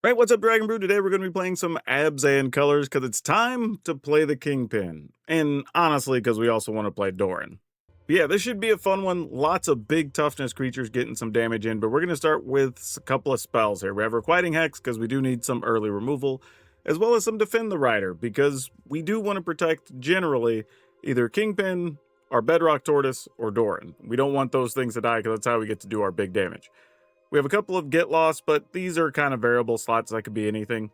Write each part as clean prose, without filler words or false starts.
Right, what's up, Dragon Brew? Today we're going to be playing some Abzan colors because it's time to play the Kingpin. And honestly, because we also want to play Doran. But yeah, this should be a fun one. Lots of big toughness creatures getting some damage in, but we're going to start with a couple of spells here. We have Requiting Hex because we do need some early removal, as well as some Defend the Rider because we do want to protect generally either Kingpin, our Bedrock Tortoise, or Doran. We don't want those things to die because that's how we get to do our big damage. We have a couple of Get Lost, but these are kind of variable slots that could be anything.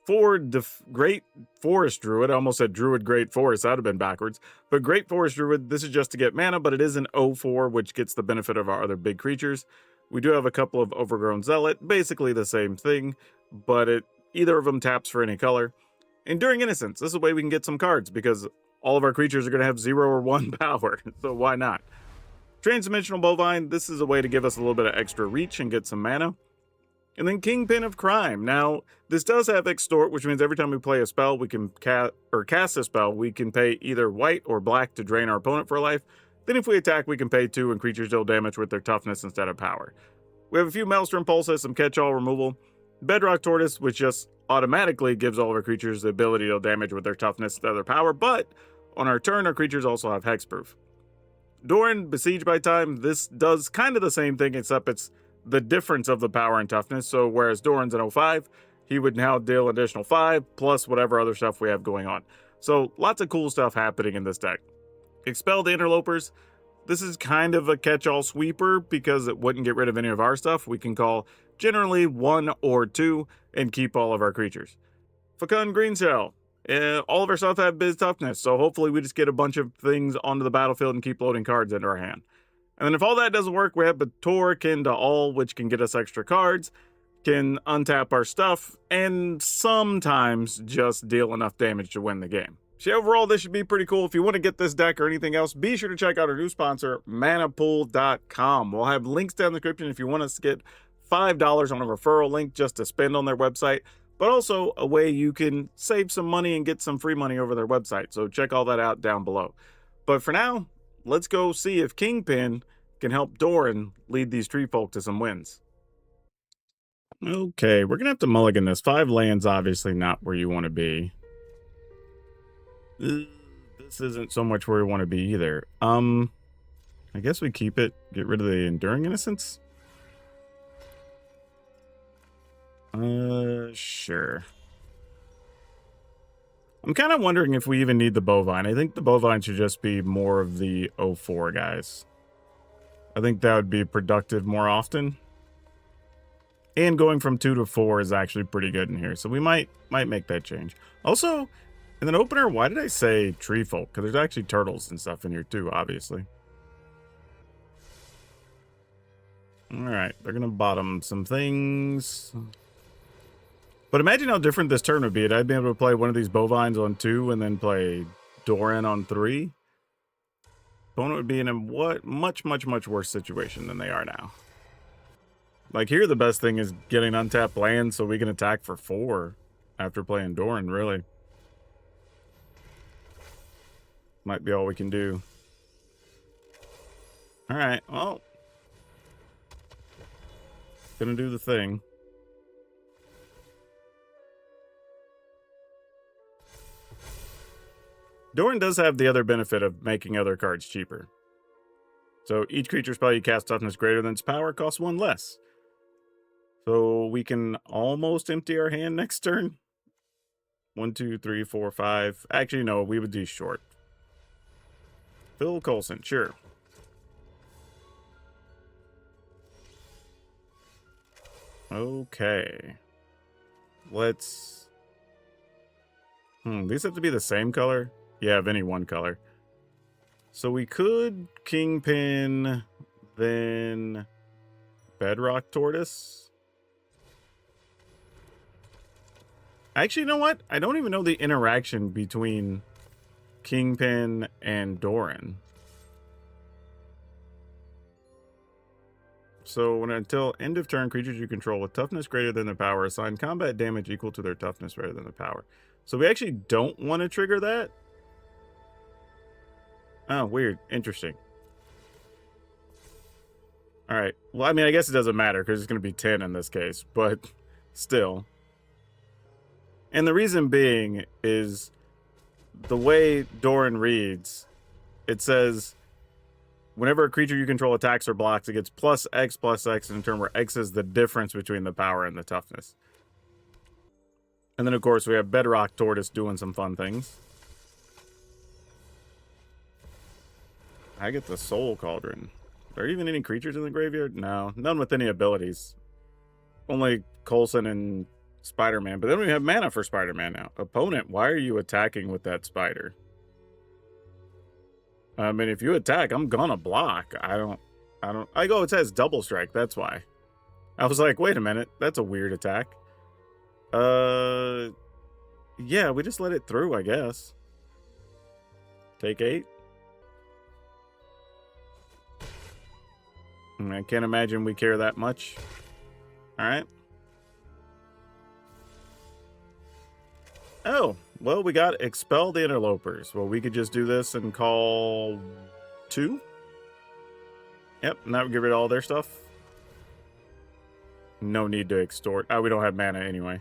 For Great Forest Druid, I almost said Druid Great Forest, that would have been backwards. But Great Forest Druid, this is just to get mana, but it is an 0/4, which gets the benefit of our other big creatures. We do have a couple of Overgrown Zealot, basically the same thing, but either of them taps for any color. Enduring Innocence, this is a way we can get some cards, because all of our creatures are going to have 0 or 1 power, so why not? Transdimensional Bovine, this is a way to give us a little bit of extra reach and get some mana. And then Kingpin of Crime. Now, this does have Extort, which means every time we play a spell, we can cast a spell, we can pay either white or black to drain our opponent for life. Then if we attack, we can pay 2 and creatures deal damage with their toughness instead of power. We have a few Maelstrom Pulses, some catch-all removal. Bedrock Tortoise, which just automatically gives all of our creatures the ability to deal damage with their toughness instead of their power, but on our turn, our creatures also have Hexproof. Doran, Besieged by Time, this does kind of the same thing, except it's the difference of the power and toughness. So whereas Doran's an 0/5, he would now deal additional 5, plus whatever other stuff we have going on. So lots of cool stuff happening in this deck. Expel the Interlopers. This is kind of a catch-all sweeper, because it wouldn't get rid of any of our stuff. We can call generally 1 or 2 and keep all of our creatures. Fecund Greenshell. All of our stuff have biz toughness, so hopefully we just get a bunch of things onto the battlefield and keep loading cards into our hand. And then if all that doesn't work, we have Bator Kin to All, which can get us extra cards, can untap our stuff, and sometimes just deal enough damage to win the game. So overall, this should be pretty cool. If you want to get this deck or anything else, be sure to check out our new sponsor, ManaPool.com. We'll have links down in the description if you want us to get $5 on a referral link just to spend on their website, but also a way you can save some money and get some free money over their website. So check all that out down below. But for now, let's go see if Kingpin can help Doran lead these tree folk to some wins. Okay, we're going to have to mulligan this. 5 lands, obviously not where you want to be. This isn't so much where we want to be either. I guess we keep it, get rid of the Enduring Innocence. Sure. I'm kind of wondering if we even need the Bovine. I think the Bovine should just be more of the 0/4 guys. I think that would be productive more often. And going from 2 to 4 is actually pretty good in here. So we might make that change. Also, in an opener, why did I say tree folk? Because there's actually turtles and stuff in here too, obviously. Alright, they're going to bottom some things. But imagine how different this turn would be. I'd be able to play one of these Bovines on 2 and then play Doran on 3. Opponent would be in a much worse situation than they are now. Like here, the best thing is getting untapped land so we can attack for 4 after playing Doran, really. Might be all we can do. Alright, well. Gonna do the thing. Doran does have the other benefit of making other cards cheaper. So each creature spell you cast toughness greater than its power costs 1 less. So we can almost empty our hand next turn. 1, 2, 3, 4, 5. Actually, no, we would do short. Phil Coulson, sure. Okay. Let's... these have to be the same color? Yeah, of any one color. So we could Kingpin, then Bedrock Tortoise. Actually, you know what? I don't even know the interaction between Kingpin and Doran. So until end of turn, creatures you control with toughness greater than their power assign combat damage equal to their toughness greater than their power. So we actually don't want to trigger that. Oh, weird. Interesting. All right. Well, I mean, I guess it doesn't matter because it's going to be 10 in this case, but still. And the reason being is the way Doran reads, it says whenever a creature you control attacks or blocks, it gets +X in a turn where X is the difference between the power and the toughness. And then, of course, we have Bedrock Tortoise doing some fun things. I get the Soul Cauldron. Are there even any creatures in the graveyard? No, none with any abilities. Only Coulson and Spider-Man. But then we have mana for Spider-Man now. Opponent, why are you attacking with that spider? I mean, if you attack, I'm gonna block. It says double strike, that's why. I was like, wait a minute, that's a weird attack. Yeah, we just let it through, I guess. Take 8. I can't imagine we care that much. Alright. Oh, well, we got Expel the Interlopers. Well, we could just do this and call 2. Yep, now we get rid of all their stuff. No need to extort. Oh, we don't have mana anyway.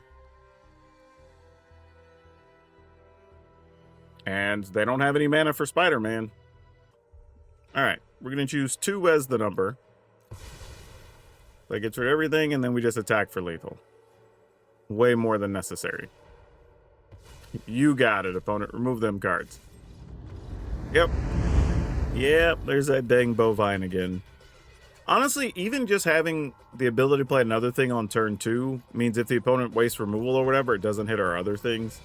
And they don't have any mana for Spider-Man. Alright, we're going to choose 2 as the number. That gets rid of everything, and then we just attack for lethal. Way more than necessary. You got it, opponent. Remove them cards. Yep. Yep, there's that dang bovine again. Honestly, even just having the ability to play another thing on turn 2 means if the opponent wastes removal or whatever, it doesn't hit our other things.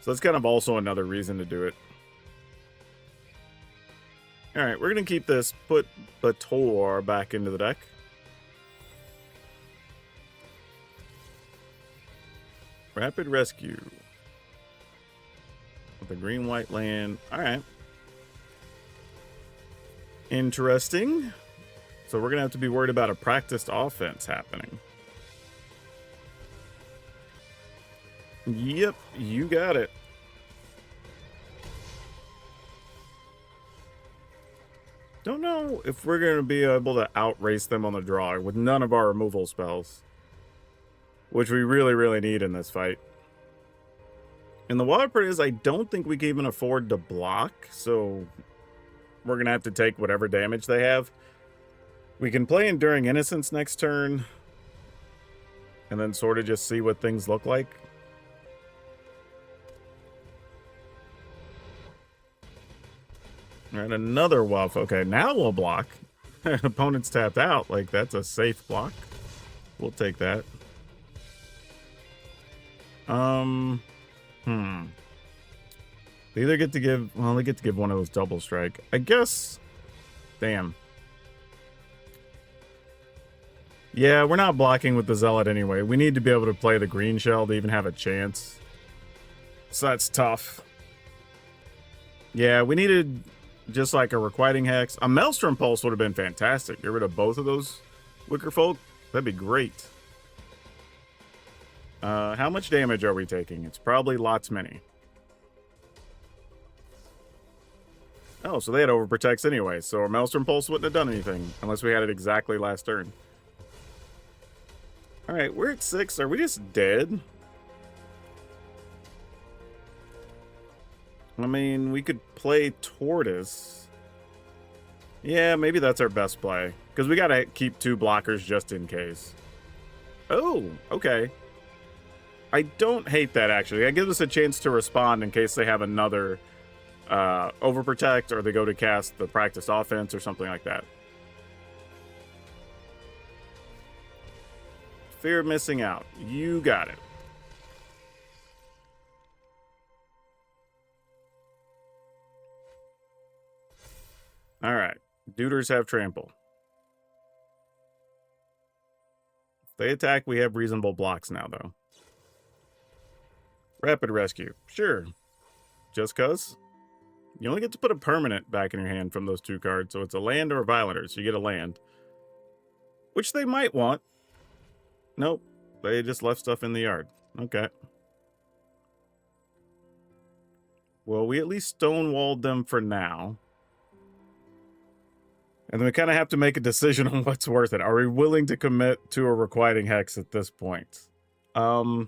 So that's kind of also another reason to do it. Alright, we're going to keep this, put Bator back into the deck. Rapid Rescue. With a green-white land. Alright. Interesting. So we're going to have to be worried about a practiced offense happening. Yep, you got it. Don't know if we're going to be able to outrace them on the draw with none of our removal spells. Which we really, really need in this fight. And the wild part is I don't think we can even afford to block, so we're going to have to take whatever damage they have. We can play Enduring Innocence next turn, and then sort of just see what things look like. Alright, another Wuff. Okay, now we'll block. Opponent's tapped out. Like, that's a safe block. We'll take that. They either get to give... Well, they get to give one of those double strike. I guess... Damn. Yeah, we're not blocking with the Zealot anyway. We need to be able to play the green shell to even have a chance. So that's tough. Yeah, we needed just like a Requiting Hex. A Maelstrom Pulse would have been fantastic. Get rid of both of those Wicker Folk. That'd be great. How much damage are we taking? It's probably lots many. Oh, so they had Overprotects anyway, so our Maelstrom Pulse wouldn't have done anything unless we had it exactly last turn. Alright, we're at 6. Are we just dead? I mean, we could play Tortoise. Yeah, maybe that's our best play. Because we gotta keep 2 blockers just in case. Oh, okay. I don't hate that, actually. That gives us a chance to respond in case they have another Overprotect, or they go to cast the Practice Offense or something like that. Fear of missing out. You got it. Alright. Duders have Trample. If they attack, we have reasonable blocks now, though. Rapid Rescue. Sure. Just cuz. You only get to put a permanent back in your hand from those 2 cards, so it's a land or a Violator, so you get a land. Which they might want. Nope. They just left stuff in the yard. Okay. Well, we at least stonewalled them for now. And then we kind of have to make a decision on what's worth it. Are we willing to commit to a Requiting Hex at this point? Yeah,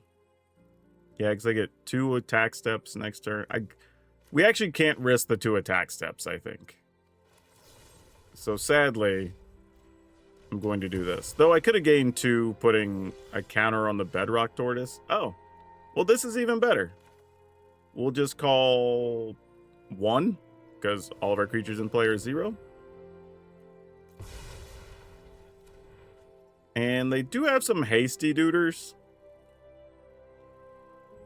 because I get 2 attack steps next turn. We actually can't risk the 2 attack steps, I think. So sadly, I'm going to do this. Though I could have gained 2 putting a counter on the Bedrock Tortoise. Oh, well, this is even better. We'll just call 1, because all of our creatures in play are 0. And they do have some hasty duders,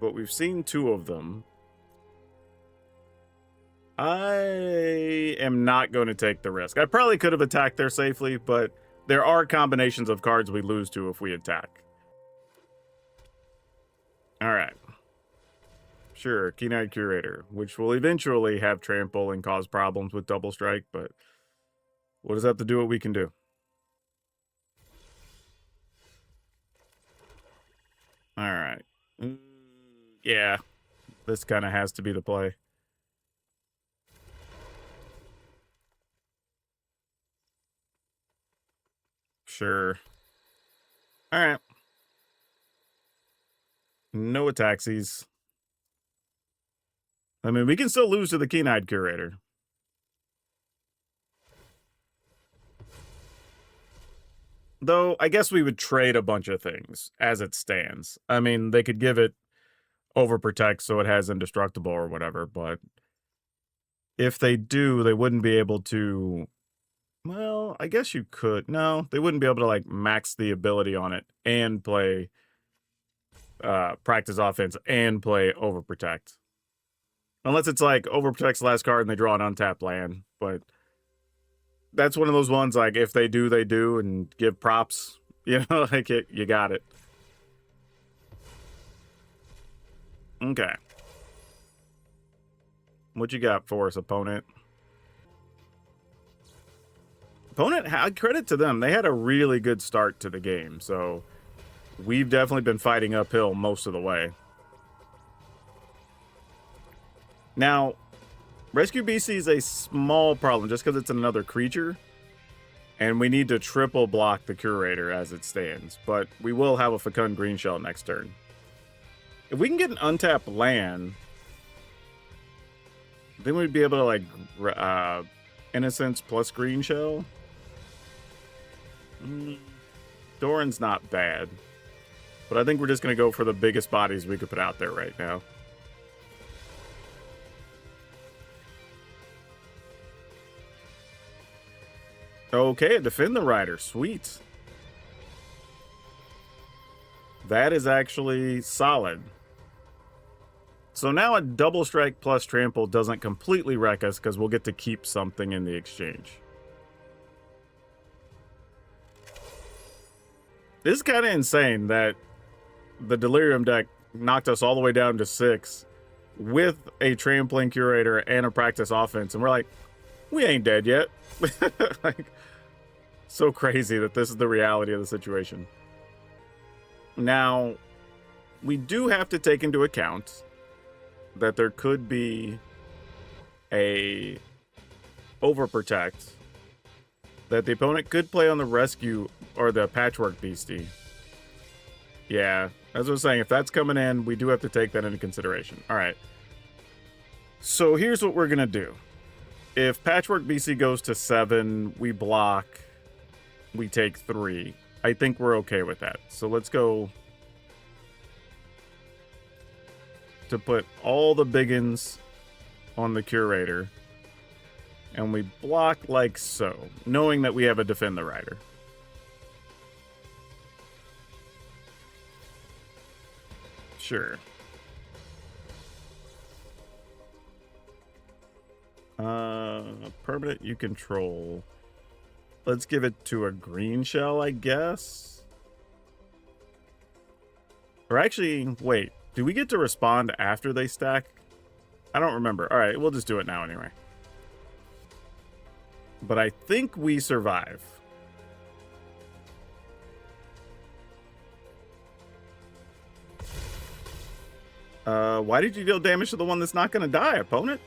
but we've seen 2 of them. I am not going to take the risk. I probably could have attacked there safely, but there are combinations of cards we lose to if we attack. All right. Sure, Keen-Eyed Curator, which will eventually have trample and cause problems with double strike, but we'll just have to do what we can do. All right. Yeah, this kind of has to be the play. Sure. All right. No Ataxies. I mean, we can still lose to the Keen-Eyed Curator. Though, I guess we would trade a bunch of things as it stands. I mean, they could give it Overprotect so it has Indestructible or whatever, but if they do, they wouldn't be able to... Well, I guess you could. No, they wouldn't be able to, like, max the ability on it and play Practice Offense and play Overprotect. Unless it's, like, Overprotect's the last card and they draw an untapped land, but... That's one of those ones, like, if they do, they do, and give props. You know, like, you got it. Okay. What you got for us, opponent? Opponent, credit to them. They had a really good start to the game, so we've definitely been fighting uphill most of the way. Now, Rescue BC is a small problem just because it's another creature, and we need to triple block the Curator as it stands, but we will have a Fecund Green Shell next turn. If we can get an untapped land, then we'd be able to, like, Innocence plus Green Shell. Doran's not bad, but I think we're just going to go for the biggest bodies we could put out there right now. Okay, Defend the Rider. Sweet. That is actually solid. So now a double strike plus trample doesn't completely wreck us because we'll get to keep something in the exchange. This is kind of insane that the Delirium deck knocked us all the way down to 6 with a Trampling Curator and a Practice Offense, and we're like, we ain't dead yet. Like, so crazy that this is the reality of the situation. Now, we do have to take into account that there could be a Overprotect that the opponent could play on the Rescue or the Patchwork Beastie. Yeah, as I was saying, if that's coming in, we do have to take that into consideration. All right. So here's what we're going to do. If Patchwork BC goes to 7, we block, we take 3. I think we're okay with that. So let's go to put all the biggins on the Curator. And we block like so, knowing that we have a Defend the Rider. Sure. Permanent you control. Let's give it to a green shell, I guess. Or actually, wait. Do we get to respond after they stack? I don't remember. All right, we'll just do it now anyway. But I think we survive. Why did you deal damage to the one that's not going to die, opponent?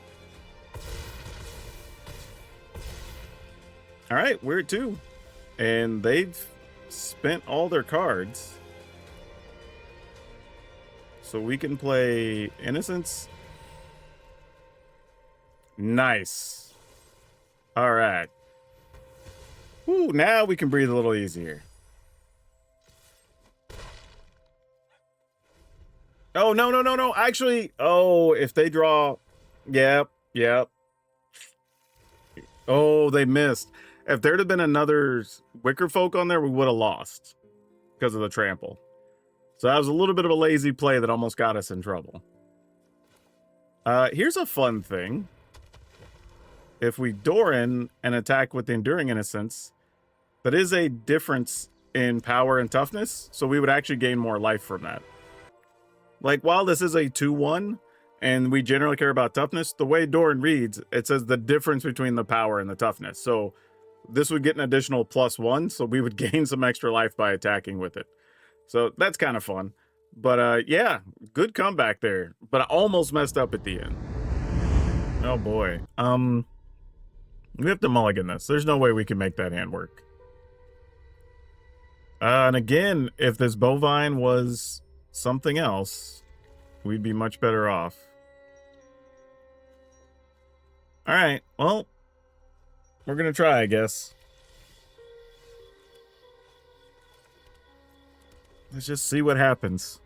All right, we're at 2. And they've spent all their cards. So we can play Innocence. Nice. All right. Ooh, now we can breathe a little easier. Oh, no, no, no, no. Actually, oh, if they draw... Yep, yep. Oh, they missed. If there'd have been another Wicker Folk on there, we would have lost because of the trample. So that was a little bit of a lazy play that almost got us in trouble. Here's a fun thing. If we Doran and attack with the Enduring Innocence, that is a difference in power and toughness, so we would actually gain more life from that. Like, while this is a 2-1, and we generally care about toughness, the way Doran reads, it says the difference between the power and the toughness. So this would get an additional +1, so we would gain some extra life by attacking with it. So that's kind of fun. But yeah, good comeback there. But I almost messed up at the end. Oh boy. We have to mulligan this. There's no way we can make that hand work. And again, if this bovine was something else, we'd be much better off. All right, well, we're gonna try, I guess. Let's just see what happens.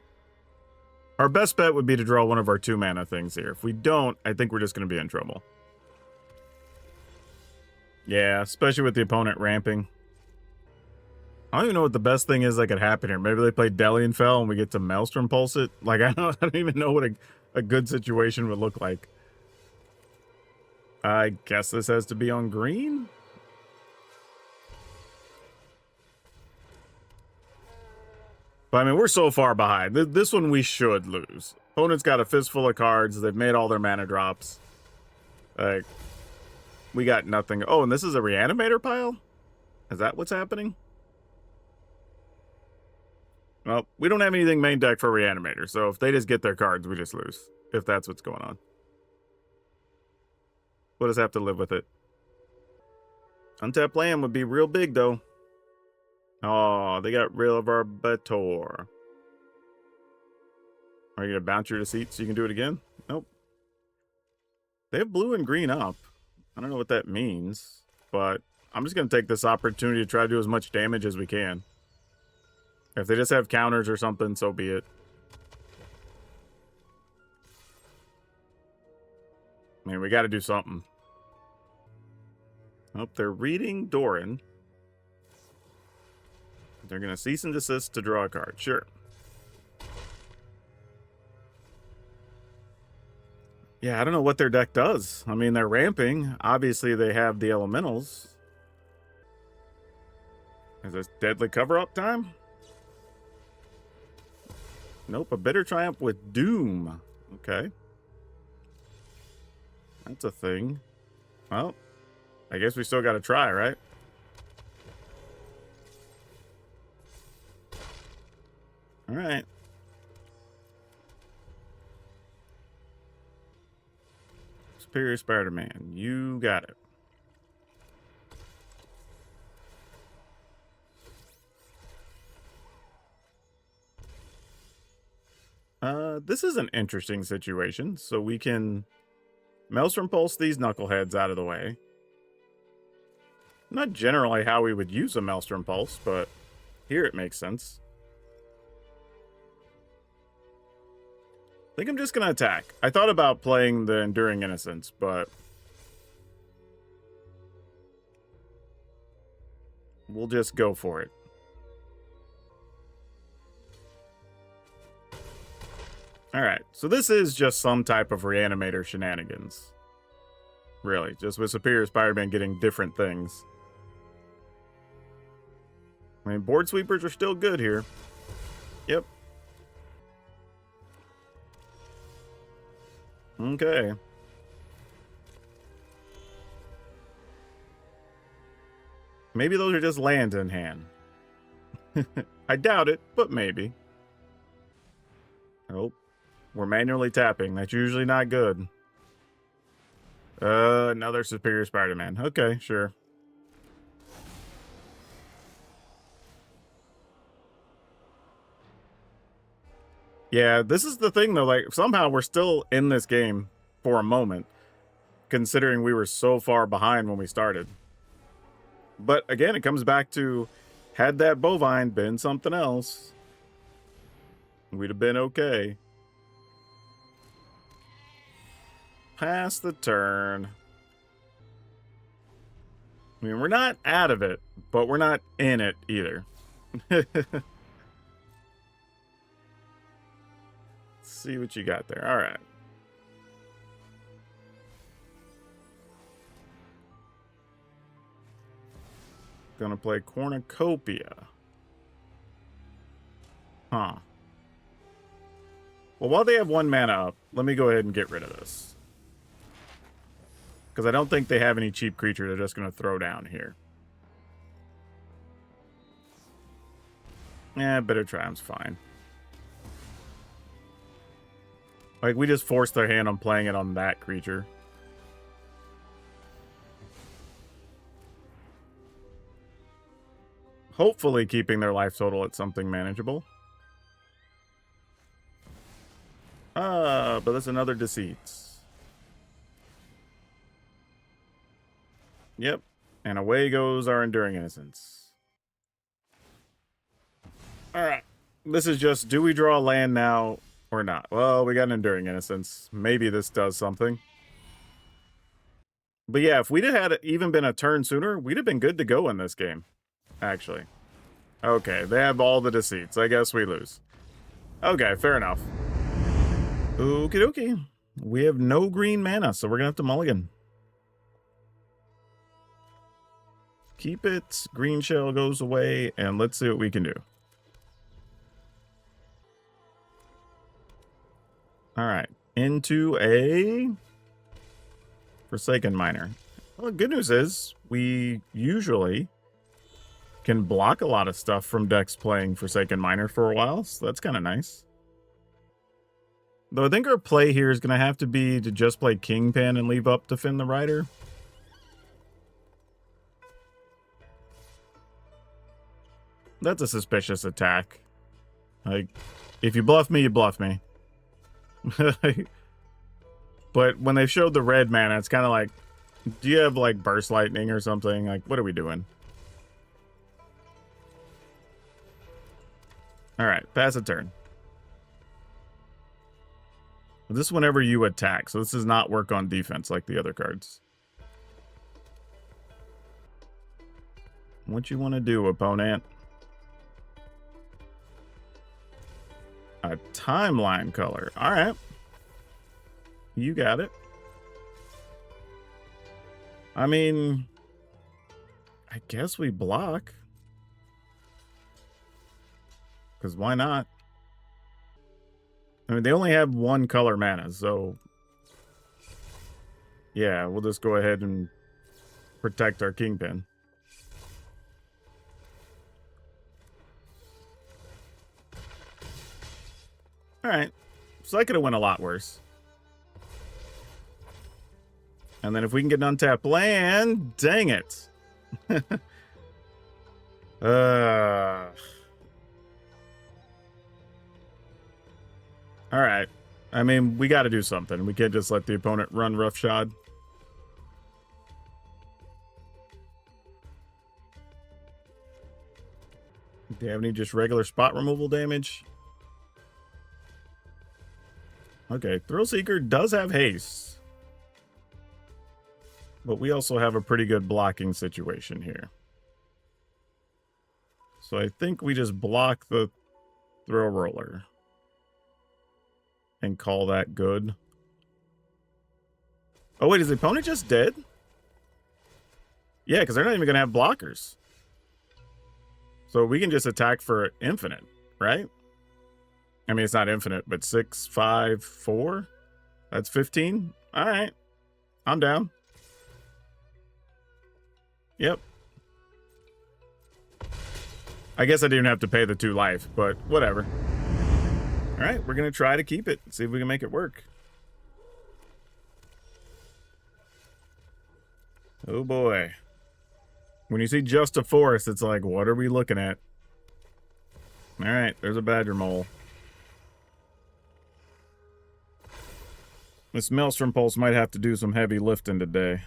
Our best bet would be to draw one of our 2-mana things here. If we don't, I think we're just gonna be in trouble. Yeah, especially with the opponent ramping. I don't even know what the best thing is that could happen here. Maybe they play Landfall and we get to Maelstrom Pulse it. Like, I don't even know what a good situation would look like. I guess this has to be on green? But I mean, we're so far behind. This one we should lose. Opponent's got a fistful of cards. They've made all their mana drops. Like, we got nothing. Oh, and this is a Reanimator pile? Is that what's happening? Well, we don't have anything main deck for Reanimator, so if they just get their cards, we just lose. If that's what's going on. We'll just have to live with it. Untapped land would be real big, though. Oh, they got rid of our Bator. Are you going to bounce your deceit so you can do it again? Nope. They have blue and green up. I don't know what that means, but I'm just going to take this opportunity to try to do as much damage as we can. If they just have counters or something, so be it. I mean, we got to do something. Oh, they're reading Doran. They're going to cease and desist to draw a card. Sure. Yeah, I don't know what their deck does. I mean, they're ramping. Obviously, they have the elementals. Is this deadly cover-up time? Nope, a Bitter Triumph with Doom. Okay. That's a thing. Well, I guess we still got to try, right? All right. Superior Spider-Man, you got it. This is an interesting situation. So we can Maelstrom Pulse these knuckleheads out of the way. Not generally how we would use a Maelstrom Pulse, but here it makes sense. I think I'm just going to attack. I thought about playing the Enduring Innocence, but we'll just go for it. Alright, so this is just some type of Reanimator shenanigans. Really, just with Superior Spider-Man getting different things. I mean, board sweepers are still good here. Yep. Okay. Maybe those are just lands in hand. I doubt it, but maybe. Oh, we're manually tapping. That's usually not good. Another Superior Spider-Man. Okay, sure. Yeah, this is the thing though, like somehow we're still in this game for a moment, considering we were so far behind when we started. But again, it comes back to, had that bovine been something else, we'd have been okay. Pass the turn. I mean, we're not out of it, but we're not in it either. Let's see what you got there. All right. Gonna play Cornucopia. Huh. Well, while they have 1 mana up, let me go ahead and get rid of this. Because I don't think they have any cheap creature they're just going to throw down here. Yeah, Bitter Triumph's fine. Like, we just forced their hand on playing it on that creature. Hopefully keeping their life total at something manageable. But that's another Deceits. Yep. And away goes our Enduring Innocence. Alright. This is just, do we draw land now or not? Well, we got an Enduring Innocence. Maybe this does something. But yeah, if we'd have had even been a turn sooner, we'd have been good to go in this game. Actually. Okay, they have all the Deceits. I guess we lose. Okay, fair enough. Okie dokie. We have no green mana, so we're going to have to mulligan. Keep it. Green shell goes away, and let's see what we can do. All right. Into a Forsaken Miner. Well, the good news is we usually can block a lot of stuff from decks playing Forsaken Miner for a while, so that's kind of nice. Though I think our play here is going to have to be to just play Kingpin and leave up Defend the Rider. That's a suspicious attack. Like, if you bluff me, you bluff me. But when they showed the red mana, it's kind of like, do you have like Burst Lightning or something? Like, what are we doing? All right, pass a turn. This is whenever you attack, so this does not work on defense like the other cards. What you want to do, opponent? A Timeline color. All right. You got it. I mean, I guess we block. Because why not? I mean, they only have 1 color mana, so yeah, we'll just go ahead and protect our Kingpin. Alright, so that could have went a lot worse. And then if we can get an untapped land, dang it. Alright. I mean, we got to do something. We can't just let the opponent run roughshod. Do you have any just regular spot removal damage? Okay, Thrillseeker does have haste. But we also have a pretty good blocking situation here. So I think we just block the Thrill Roller. And call that good. Oh, wait, is the opponent just dead? Yeah, because they're not even going to have blockers. So we can just attack for infinite, right? I mean, it's not infinite, but 6, 5, 4? That's 15? All right. I'm down. Yep. I guess I didn't have to pay the 2 life, but whatever. All right, we're going to try to keep it. See if we can make it work. Oh, boy. When you see just a forest, it's like, what are we looking at? All right, there's a badger mole. This Maelstrom Pulse might have to do some heavy lifting today.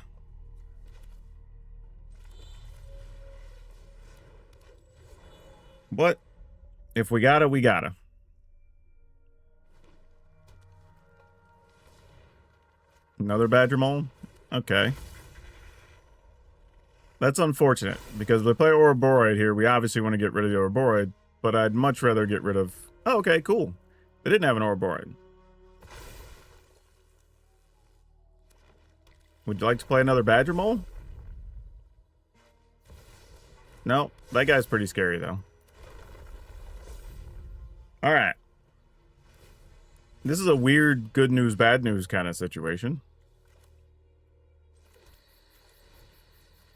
But if we gotta, we gotta. Another Badger Mole? Okay. That's unfortunate, because if we play Ouroboros here, we obviously want to get rid of the Ouroboros, but I'd much rather get rid of... Oh, okay, cool. They didn't have an Ouroboros. Would you like to play another Badger Mole? No, that guy's pretty scary, though. Alright. This is a weird good news, bad news kind of situation.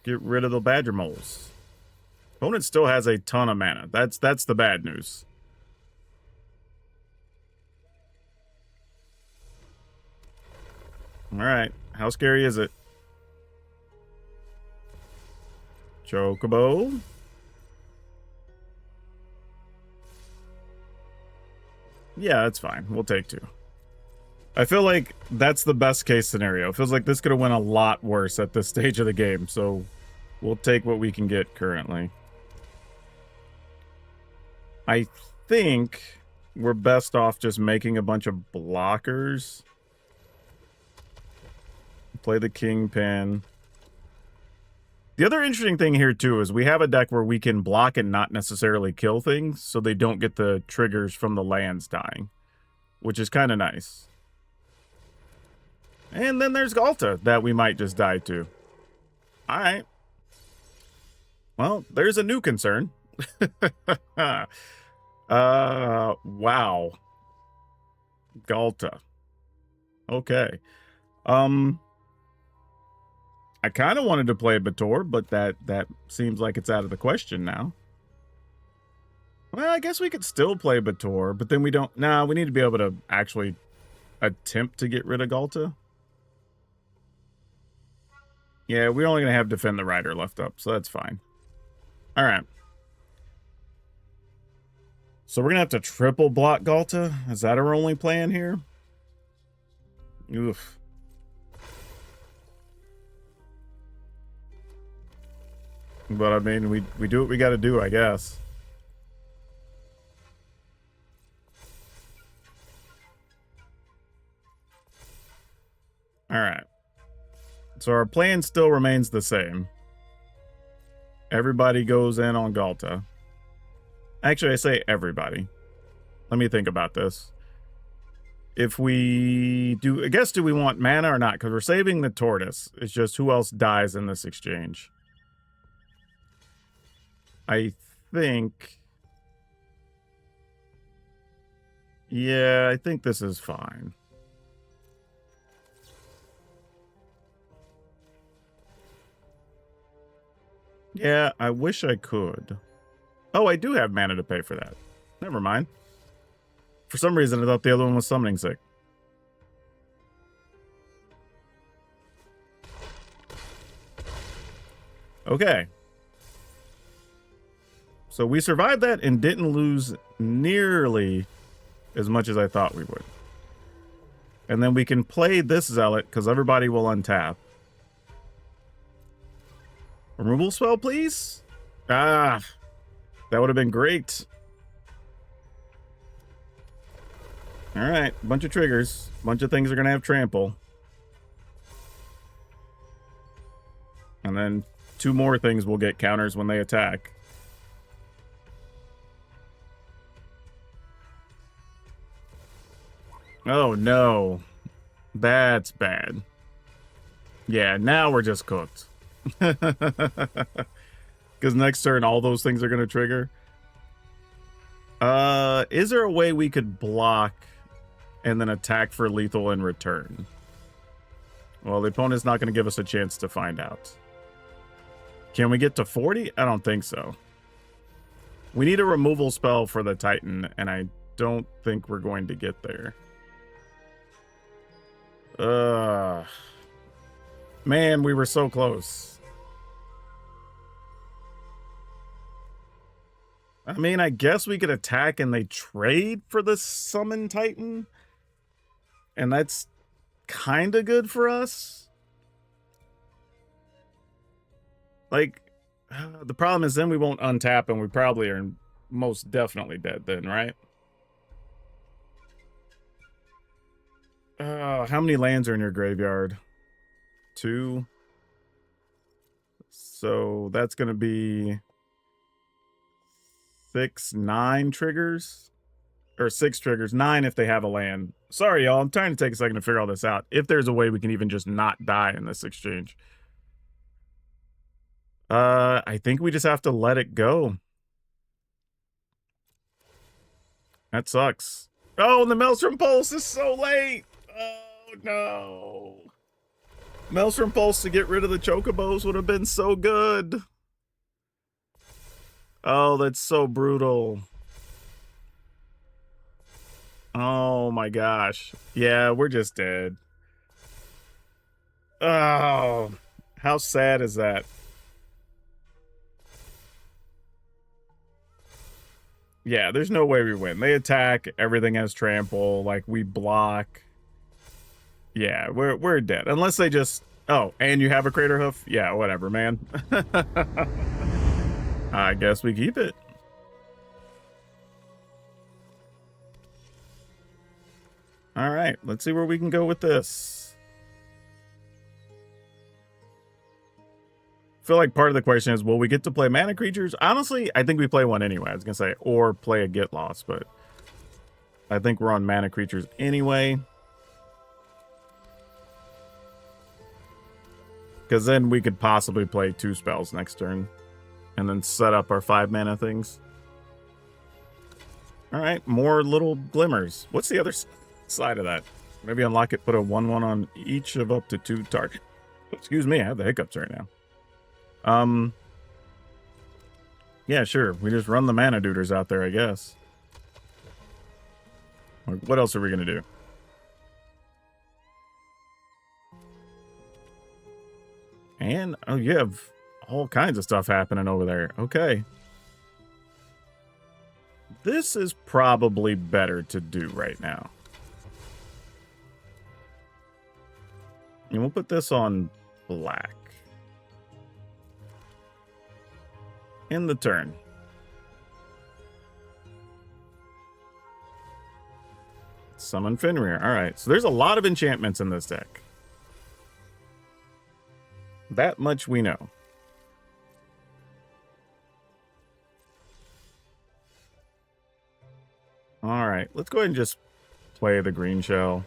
Get rid of the Badger Moles. Opponent still has a ton of mana. That's the bad news. Alright. How scary is it? Chocobo. Yeah, that's fine. We'll take 2. I feel like that's the best case scenario. It feels like this could have went a lot worse at this stage of the game, so we'll take what we can get currently. I think we're best off just making a bunch of blockers. Play the Kingpin. The other interesting thing here, too, is we have a deck where we can block and not necessarily kill things, so they don't get the triggers from the lands dying, which is kind of nice. And then there's Ghalta that we might just die to. Alright. Well, there's a new concern. Wow. Ghalta. Okay. I kind of wanted to play Bator, but that seems like it's out of the question now. Well, I guess we could still play Bator, but then we don't... Nah, we need to be able to actually attempt to get rid of Ghalta. Yeah, we're only going to have Defend the Rider left up, so that's fine. All right. So we're going to have to triple block Ghalta? Is that our only plan here? Oof. But, I mean, we do what we got to do, I guess. All right. So our plan still remains the same. Everybody goes in on Ghalta. Actually, I say everybody. Let me think about this. If we do... I guess, do we want mana or not? Because we're saving the Tortoise. It's just who else dies in this exchange. I think... Yeah, I think this is fine. Yeah, I wish I could. Oh, I do have mana to pay for that. Never mind. For some reason, I thought the other one was summoning sick. Okay. So we survived that and didn't lose nearly as much as I thought we would. And then we can play this Zealot because everybody will untap. Removal spell, please? Ah, that would have been great. All right, bunch of triggers. Bunch of things are going to have trample. And then 2 more things will get counters when they attack. Oh, no. That's bad. Yeah, now we're just cooked. Because next turn, all those things are going to trigger. Is there a way we could block and then attack for lethal in return? Well, the opponent's not going to give us a chance to find out. Can we get to 40? I don't think so. We need a removal spell for the Titan, and I don't think we're going to get there. Man, we were so close. I mean, I guess we could attack and they trade for the Summon Titan. And that's kind of good for us. Like, the problem is then we won't untap and we probably are most definitely dead then, right? How many lands are in your graveyard? 2. So that's going to be 6, 9 triggers. Or 6 triggers, 9 if they have a land. Sorry, y'all. I'm trying to take a second to figure all this out. If there's a way we can even just not die in this exchange. I think we just have to let it go. That sucks. Oh, and the Maelstrom Pulse is so late. Oh, no. Maelstrom Pulse to get rid of the Chocobos would have been so good. Oh, that's so brutal. Oh, my gosh. Yeah, we're just dead. Oh, how sad is that? Yeah, there's no way we win. They attack, everything has trample, like we block. Yeah, we're dead. Unless they just... Oh, and you have a Crater Hoof? Yeah, whatever, man. I guess we keep it. Alright, let's see where we can go with this. I feel like part of the question is, will we get to play mana creatures? Honestly, I think we play one anyway. I was going to say, or play a Get Lost, but I think we're on mana creatures anyway. Because then we could possibly play 2 spells next turn and then set up our 5 mana things. Alright, more little glimmers. What's the other side of that? Maybe unlock it, put a 1/1 on each of up to 2 targets. Excuse me, I have the hiccups right now. Yeah, sure. We just run the mana duders out there, I guess. What else are we gonna do? And, oh, you have all kinds of stuff happening over there. Okay. This is probably better to do right now. And we'll put this on black. In the turn. Summon Fenrir. Alright, so there's a lot of enchantments in this deck. That much we know. Alright, let's go ahead and just play the green shell.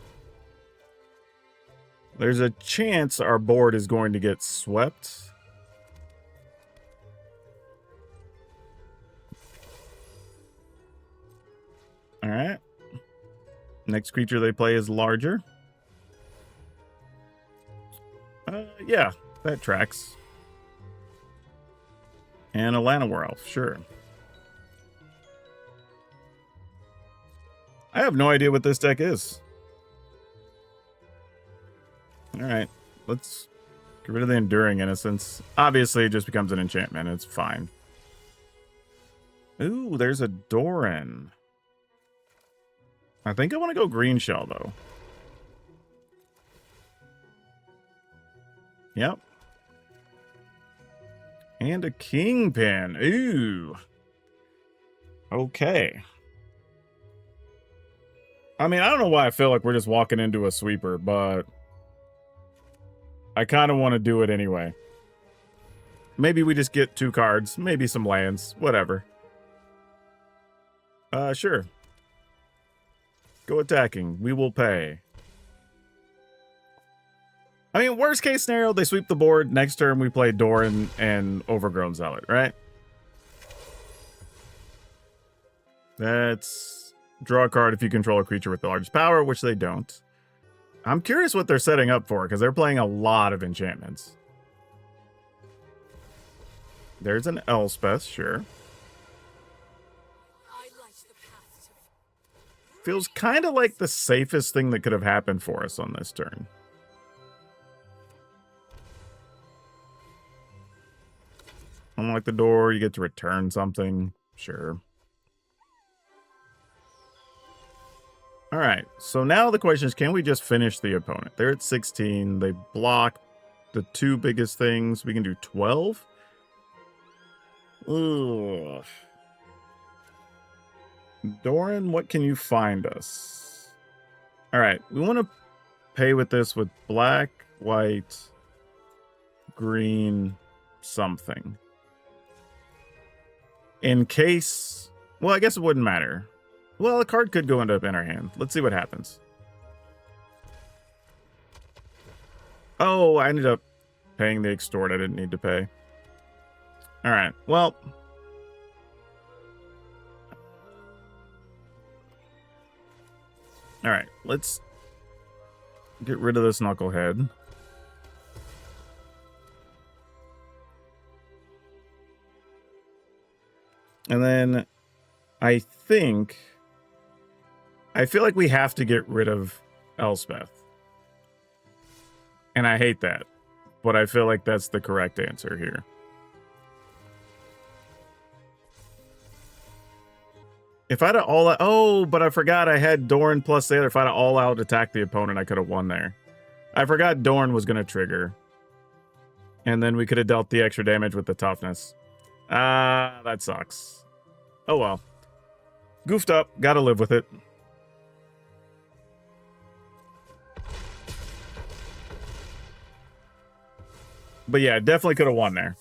There's a chance our board is going to get swept. Alright. Next creature they play is larger. Yeah, that tracks. And a Llanowar Elf, sure. I have no idea what this deck is. Alright, let's get rid of the Enduring Innocence. Obviously, it just becomes an enchantment. It's fine. Ooh, there's a Doran. I think I want to go green shell, though. Yep. And a Kingpin. Ooh. Okay. I mean, I don't know why I feel like we're just walking into a sweeper, but I kind of want to do it anyway. Maybe we just get 2 cards, maybe some lands, whatever. Sure. Go attacking. We will pay. I mean, worst case scenario, they sweep the board. Next turn, we play Doran and Overgrown Zealot, right? That's draw a card if you control a creature with the largest power, which they don't. I'm curious what they're setting up for, because they're playing a lot of enchantments. There's an Elspeth, sure. Feels kind of like the safest thing that could have happened for us on this turn. Unlock the door, you get to return something. Sure. All right, so now the question is, can we just finish the opponent? They're at 16. They block the two biggest things. We can do 12. Ugh. Doran, what can you find us? All right, we want to pay with this with black, white, green, something. In case, well, I guess it wouldn't matter. Well, a card could go into in our hand. Let's see what happens. Oh, I ended up paying the extort I didn't need to pay. All right, well. All right, let's get rid of this knucklehead. And then I feel like we have to get rid of Elspeth. And I hate that, but I feel like that's the correct answer here. If I'd have all out, oh, but I forgot I had Doran plus the other. If I'd have all out attacked the opponent, I could have won there. I forgot Doran was going to trigger. And then we could have dealt the extra damage with the toughness. That sucks. Oh well. Goofed up. Gotta live with it. But yeah, definitely could have won there.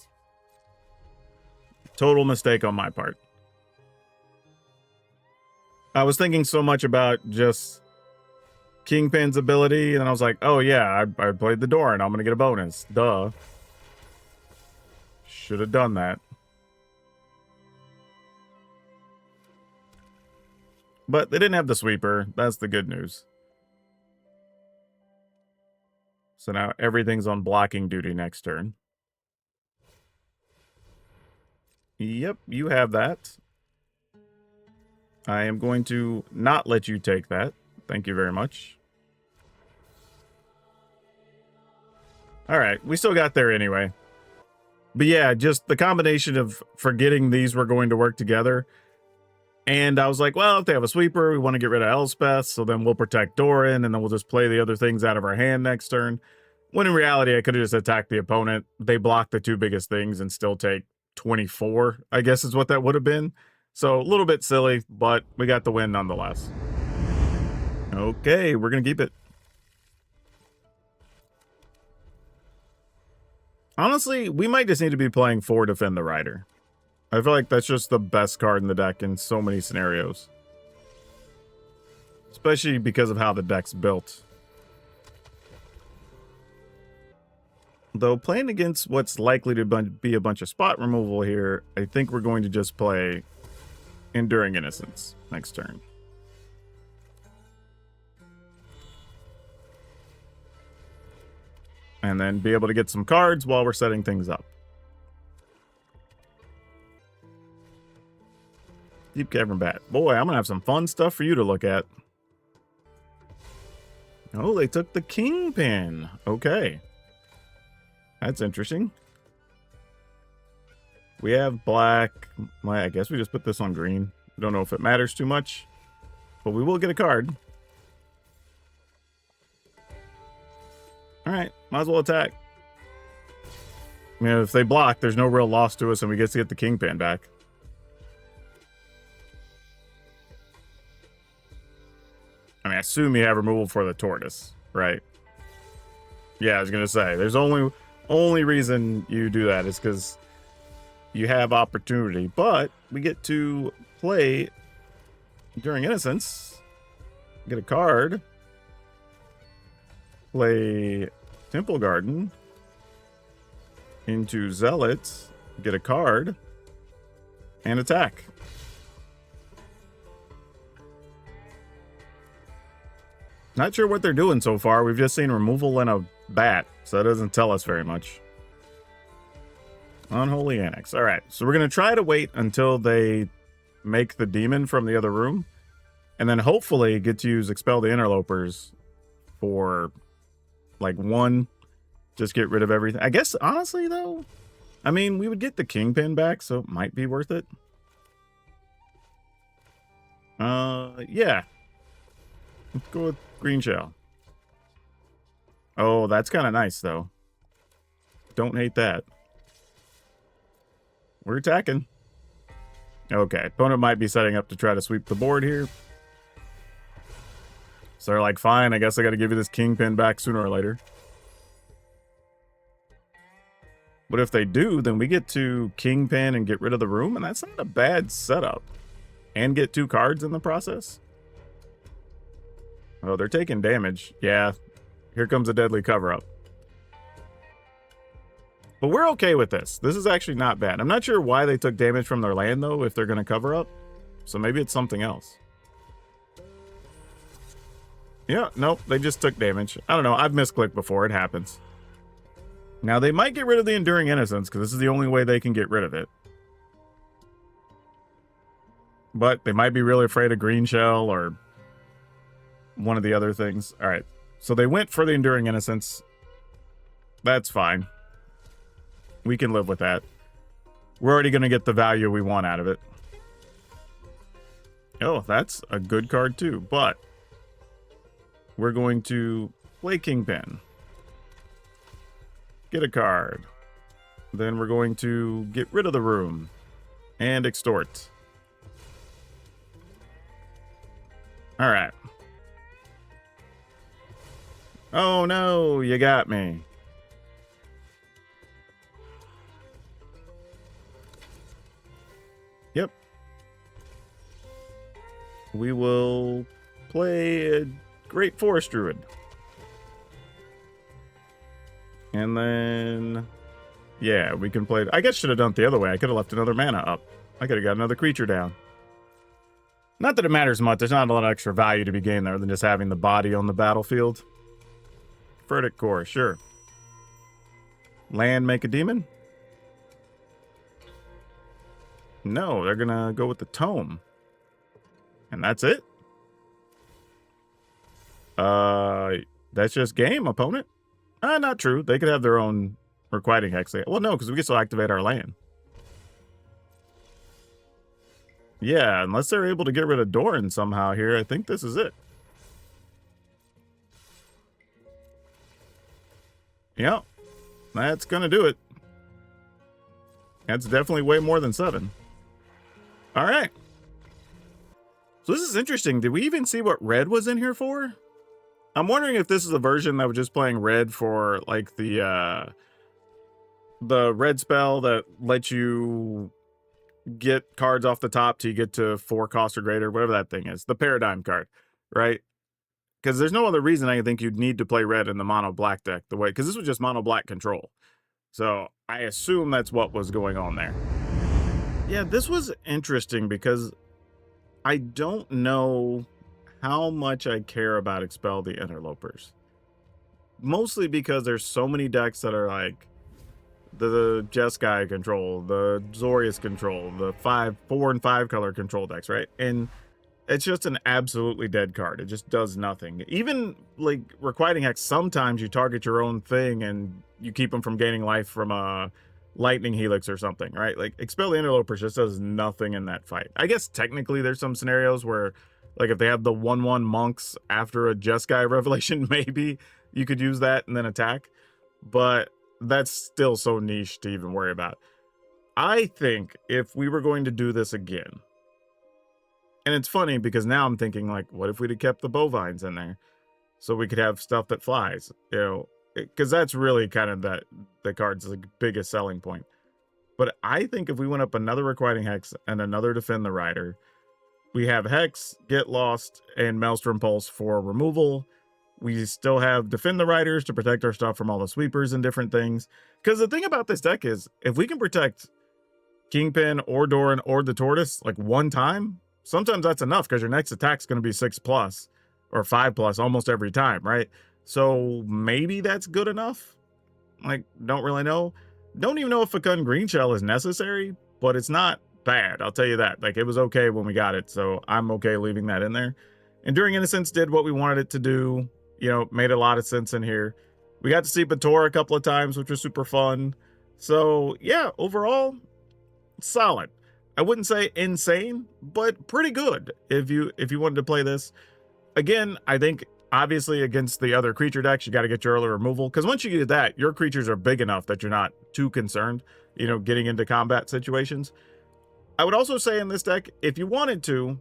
Total mistake on my part. I was thinking so much about just Kingpin's ability, and I was like, oh yeah, I played the Doran. I'm going to get a bonus. Duh. Should have done that. But they didn't have the sweeper. That's the good news. So now everything's on blocking duty next turn. Yep, you have that. I am going to not let you take that. Thank you very much. All right, we still got there anyway. But yeah, just the combination of forgetting these were going to work together. And I was like, well, if they have a sweeper, we want to get rid of Elspeth, so then we'll protect Doran, and then we'll just play the other things out of our hand next turn. When in reality, I could have just attacked the opponent. They blocked the two biggest things and still take 24, I guess is what that would have been. So a little bit silly, but we got the win nonetheless. Okay, we're going to keep it. Honestly, we might just need to be playing 4 Defend the Rider. I feel like that's just the best card in the deck in so many scenarios. Especially because of how the deck's built. Though playing against what's likely to be a bunch of spot removal here, I think we're going to just play Enduring Innocence next turn. And then be able to get some cards while we're setting things up. Deep Cavern Bat. Boy, I'm going to have some fun stuff for you to look at. Oh, they took the Kingpin. Okay. That's interesting. We have black. I guess we just put this on green. I don't know if it matters too much, but we will get a card. All right, might as well attack. I mean, if they block, there's no real loss to us, and we get to get the Kingpin back. I mean, I assume you have removal for the Tortoise, right? Yeah, I was gonna say, there's only reason you do that is because you have opportunity, but we get to play Enduring Innocence, get a card, play Temple Garden into Zealot, get a card, and attack. Not sure what they're doing so far. We've just seen removal and a bat, so that doesn't tell us very much. Unholy Annex. All right, so we're going to try to wait until they make the demon from the other room, and then hopefully get to use Expel the Interlopers for, like, 1. Just get rid of everything. I guess, honestly, though, I mean, we would get the Kingpin back, so it might be worth it. Yeah. Let's go with green shell. Oh, that's kind of nice, though. Don't hate that. We're attacking. Okay, opponent might be setting up to try to sweep the board here. So they're like, fine, I guess I got to give you this Kingpin back sooner or later. But if they do, then we get to Kingpin and get rid of the room, and that's not a bad setup. And get 2 cards in the process. Oh, they're taking damage. Yeah, here comes a deadly cover-up. But we're okay with this. This is actually not bad. I'm not sure why they took damage from their land, though, if they're going to cover up. So maybe it's something else. Yeah, nope, they just took damage. I don't know, I've misclicked before, it happens. Now, they might get rid of the Enduring Innocence, because this is the only way they can get rid of it. But they might be really afraid of Green Shell, or one of the other things. Alright, so they went for the Enduring Innocence. That's fine. We can live with that. We're already going to get the value we want out of it. Oh, that's a good card too, but we're going to play Kingpin. Get a card. Then we're going to get rid of the room. And extort. Alright. Oh no, you got me. Yep. We will play a Great Forest Druid. And then, yeah, we can play. I guess should have done it the other way. I could have left another mana up. I could have got another creature down. Not that it matters much. There's not a lot of extra value to be gained there than just having the body on the battlefield. Verdict Core, sure. Land, make a demon? No, they're gonna go with the Tome. And that's it? That's just game, opponent. Not true. They could have their own Requiting Hex. Well, no, because we can still activate our land. Yeah, unless they're able to get rid of Doran somehow here, I think this is it. Yep, that's gonna do it. That's definitely way more than 7. All right. So this is interesting. Did we even see what red was in here for? I'm wondering if this is a version that was just playing red for like the red spell that lets you get cards off the top till you get to 4 cost or greater, whatever that thing is. The paradigm card, right? Because there's no other reason I think you'd need to play red in the mono black deck the way, because this was just mono black control. So I assume that's what was going on there. Yeah, this was interesting because I don't know how much I care about Expel the Interlopers. Mostly because there's so many decks that are like the Jeskai control, the Zorius control, the 4 and 5 color control decks, right? And it's just an absolutely dead card. It just does nothing. Even like Requiting Hex, sometimes you target your own thing and you keep them from gaining life from a Lightning Helix or something, right? Like Expel the Interlopers just does nothing in that fight. I guess technically there's some scenarios where like if they have the 1/1 monks after a Jeskai Revelation, maybe you could use that and then attack. But that's still so niche to even worry about. I think if we were going to do this again, and it's funny because now I'm thinking like, what if we'd have kept the bovines in there so we could have stuff that flies, you know, because that's really kind of the card's like biggest selling point. But I think if we went up another Requiting Hex and another Defend the Rider, we have Hex, Get Lost, and Maelstrom Pulse for removal. We still have Defend the Riders to protect our stuff from all the sweepers and different things. Because the thing about this deck is, if we can protect Kingpin or Doran or the Tortoise like one time, sometimes that's enough because your next attack's going to be 6+ or 5+ almost every time, right? So maybe that's good enough. Like, don't really know. Don't even know if Fecund Green Shell is necessary, but it's not bad. I'll tell you that. Like, it was okay when we got it, so I'm okay leaving that in there. Enduring Innocence did what we wanted it to do. You know, made a lot of sense in here. We got to see Bator a couple of times, which was super fun. So, yeah, overall, solid. I wouldn't say insane, but pretty good if you wanted to play this. Again, I think obviously against the other creature decks, you got to get your early removal, because once you get that, your creatures are big enough that you're not too concerned, you know, getting into combat situations. I would also say in this deck, if you wanted to,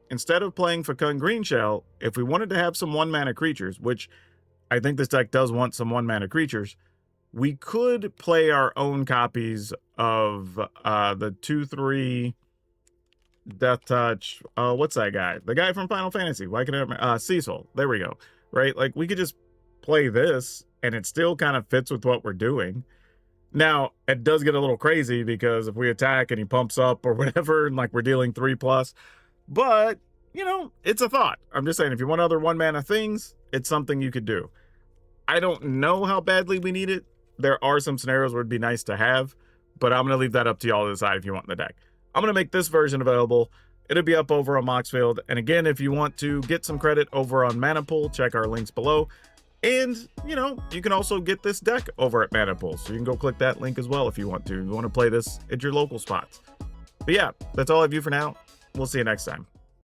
instead of playing Fecund Greenshell, if we wanted to have some 1-mana creatures, which I think this deck does want some 1-mana creatures, we could play our own copies of the 2/3 Death Touch. What's that guy? The guy from Final Fantasy. Why can I remember? Cecil. There we go. Right? Like, we could just play this, and it still kind of fits with what we're doing. Now, it does get a little crazy, because if we attack and he pumps up or whatever, and like we're dealing 3+, but, you know, it's a thought. I'm just saying, if you want other 1-mana things, it's something you could do. I don't know how badly we need it. There are some scenarios where it'd be nice to have, but I'm going to leave that up to y'all to decide if you want in the deck. I'm going to make this version available. It'll be up over on Moxfield. And again, if you want to get some credit over on ManaPool, check our links below. And, you know, you can also get this deck over at ManaPool. So you can go click that link as well if you want to. If you want to play this at your local spots. But yeah, that's all I have for now. We'll see you next time.